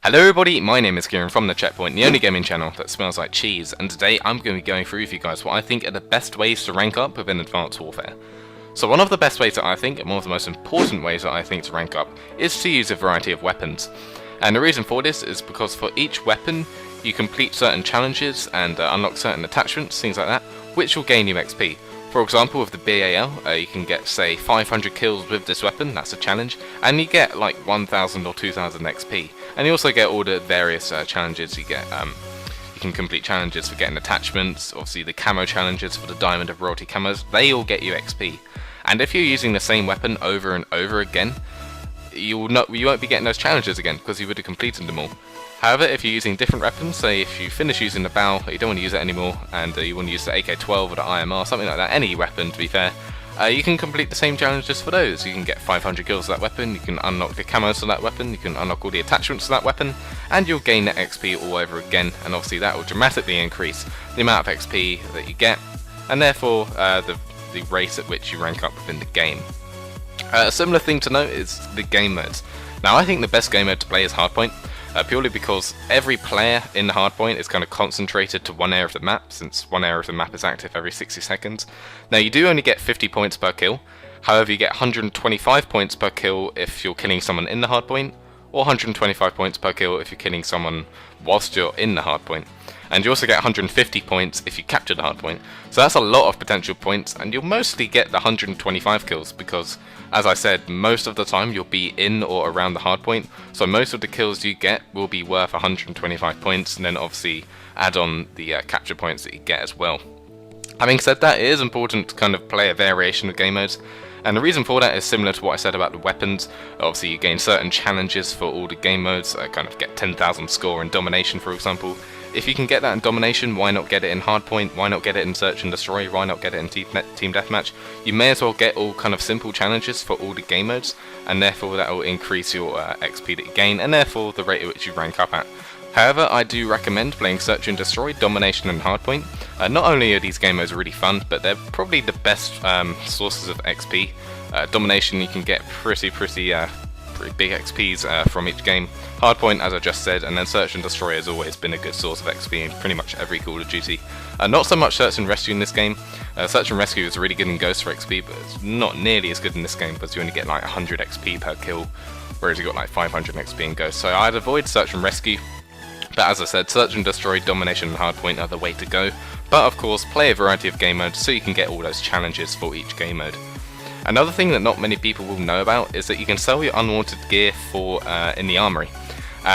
Hello everybody, my name is Kieran from The Checkpoint, the only gaming channel that smells like cheese, and today I'm going to be going through with you guys what I think are the best ways to rank up within Advanced Warfare. So one of the best ways that I think, and one of the most important ways that I think to rank up, is to use a variety of weapons. And the reason for this is because for each weapon, you complete certain challenges and unlock certain attachments, things like that, which will gain you XP. For example, with the BAL, you can get, say, 500 kills with this weapon, that's a challenge, and you get like 1000 or 2000 XP. And you also get all the various challenges you get. You can complete challenges for getting attachments, obviously the camo challenges for the Diamond of Royalty camos, they all get you XP. And if you're using the same weapon over and over again, you won't be getting those challenges again, because you would have completed them all. However, if you're using different weapons, say if you finish using the BAL, you don't want to use it anymore, and you want to use the AK-12 or the IMR, something like that, any weapon to be fair, you can complete the same challenges for those. You can get 500 kills with that weapon, you can unlock the camos for that weapon, you can unlock all the attachments to that weapon, and you'll gain that XP all over again, and obviously that will dramatically increase the amount of XP that you get, and therefore the rate at which you rank up within the game. A similar thing to note is the game modes. Now I think the best game mode to play is Hardpoint. Purely because every player in the hardpoint is kind of concentrated to one area of the map, since one area of the map is active every 60 seconds. Now you do only get 50 points per kill, however you get 125 points per kill if you're killing someone in the hardpoint, or 125 points per kill if you're killing someone whilst you're in the hardpoint. And you also get 150 points if you capture the hardpoint. So that's a lot of potential points, and you'll mostly get the 125 kills because, as I said, most of the time you'll be in or around the hardpoint, so most of the kills you get will be worth 125 points, and then obviously add on the capture points that you get as well. Having said that, it is important to kind of play a variation of game modes, and the reason for that is similar to what I said about the weapons. Obviously you gain certain challenges for all the game modes, kind of get 10,000 score in Domination for example. If you can get that in Domination, why not get it in Hardpoint? Why not get it in Search and Destroy? Why not get it in Team Deathmatch? You may as well get all kind of simple challenges for all the game modes, and therefore that will increase your XP that you gain, and therefore the rate at which you rank up at. However, I do recommend playing Search and Destroy, Domination and Hardpoint. Not only are these game modes really fun, but they're probably the best sources of XP. Domination, you can get pretty big XPs from each game. Hardpoint, as I just said, and then Search and Destroy has always been a good source of XP in pretty much every Call of Duty. Not so much Search and Rescue in this game. Search and Rescue is really good in Ghost for XP, but it's not nearly as good in this game because you only get like 100 XP per kill, whereas you got like 500 XP in Ghost. So I'd avoid Search and Rescue. But as I said, Search and Destroy, Domination and Hardpoint are the way to go. But of course, play a variety of game modes so you can get all those challenges for each game mode. Another thing that not many people will know about is that you can sell your unwanted gear for in the armory.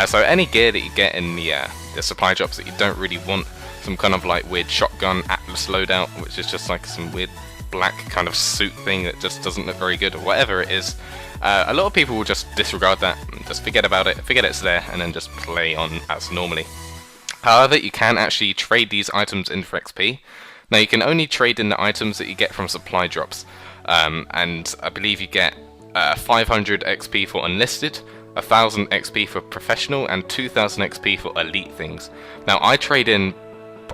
So any gear that you get in the supply drops that you don't really want, some kind of like weird shotgun Atlas loadout, which is just like some weird black kind of suit thing that just doesn't look very good, or whatever it is, a lot of people will just disregard that, and just forget about it, forget it's there, and then just play on as normally. However, you can actually trade these items in for XP. Now you can only trade in the items that you get from supply drops. And I believe you get 500 XP for Unlisted, 1000 XP for Professional, and 2000 XP for Elite things. Now I trade in,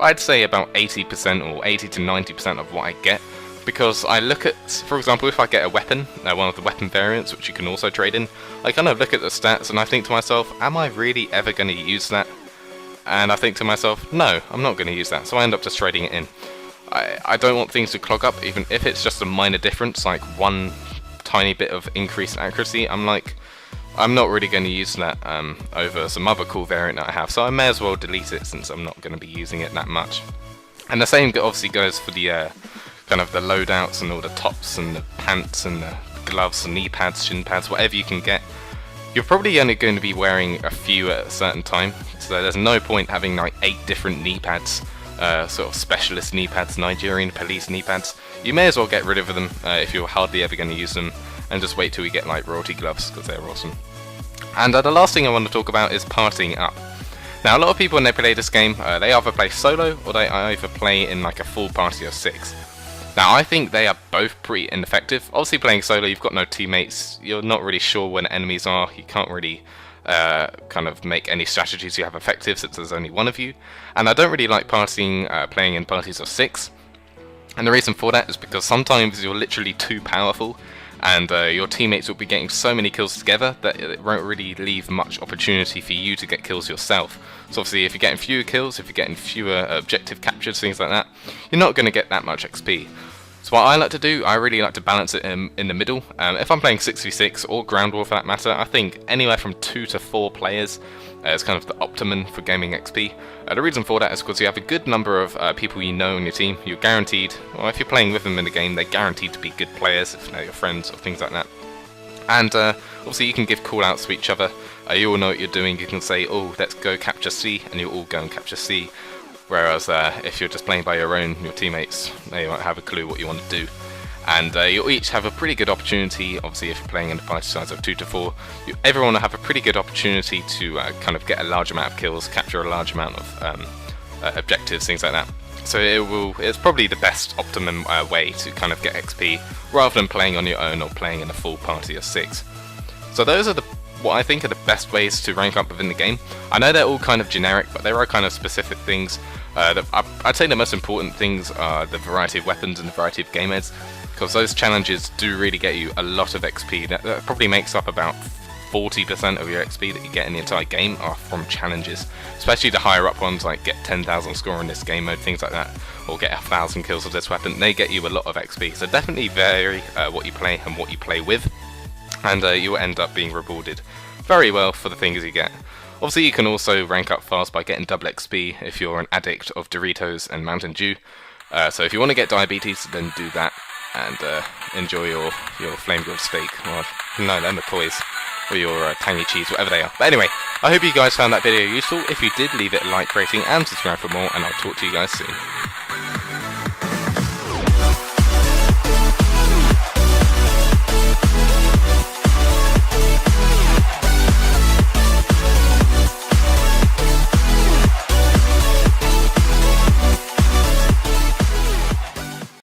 I'd say about 80% or 80 to 90% of what I get, because I look at, for example, if I get a weapon, one of the weapon variants, which you can also trade in, I kind of look at the stats and I think to myself, am I really ever going to use that? And I think to myself, no, I'm not going to use that, so I end up just trading it in. I don't want things to clog up, even if it's just a minor difference, like one tiny bit of increased accuracy. I'm not really going to use that over some other cool variant that I have, so I may as well delete it since I'm not going to be using it that much. And the same obviously goes for the kind of the loadouts and all the tops and the pants and the gloves and knee pads, shin pads, whatever you can get. You're probably only going to be wearing a few at a certain time, so there's no point having like 8 different knee pads. Sort of specialist knee pads, Nigerian police knee pads. You may as well get rid of them if you're hardly ever going to use them, and just wait till you get like royalty gloves, because they're awesome. And the last thing I want to talk about is partying up. Now a lot of people when they play this game, they either play solo or they either play in like a full party of 6. Now I think they are both pretty ineffective. Obviously playing solo, you've got no teammates, you're not really sure when enemies are, you can't really kind of make any strategies you have effective since there's only one of you. And I don't really like playing in parties of 6. And the reason for that is because sometimes you're literally too powerful and your teammates will be getting so many kills together that it won't really leave much opportunity for you to get kills yourself. So obviously if you're getting fewer kills, if you're getting fewer objective captures, things like that, you're not going to get that much XP. So what I like to do, I really like to balance it in the middle. If I'm playing 6v6 or ground war for that matter, I think anywhere from 2 to 4 players is kind of the optimum for gaming XP. The reason for that is because you have a good number of people you know on your team. You're guaranteed, or if you're playing with them in the game, they're guaranteed to be good players if they're your friends or things like that. And obviously you can give call outs to each other. You all know what you're doing. You can say, oh, let's go capture C, and you'll all go and capture C. Whereas if you're just playing by your own, your teammates, they won't have a clue what you want to do. And you'll each have a pretty good opportunity, obviously if you're playing in a party size of 2 to 4, everyone will have a pretty good opportunity to kind of get a large amount of kills, capture a large amount of objectives, things like that. So it's probably the best optimum way to kind of get XP, rather than playing on your own or playing in a full party of 6. So those are what I think are the best ways to rank up within the game. I know they're all kind of generic, but there are kind of specific things. I'd say the most important things are the variety of weapons and the variety of game modes, because those challenges do really get you a lot of XP. That probably makes up about 40% of your XP that you get in the entire game are from challenges, especially the higher up ones like get 10,000 score in this game mode, things like that, or get 1,000 kills with this weapon. They get you a lot of XP, so definitely vary what you play and what you play with, and you'll end up being rewarded very well for the things you get. Obviously you can also rank up fast by getting double XP if you're an addict of Doritos and Mountain Dew. So if you want to get diabetes, then do that and enjoy your flame grilled steak, or no, they're McCoys, or your tangy cheese, whatever they are. But anyway, I hope you guys found that video useful. If you did, leave it a like rating and subscribe for more, and I'll talk to you guys soon.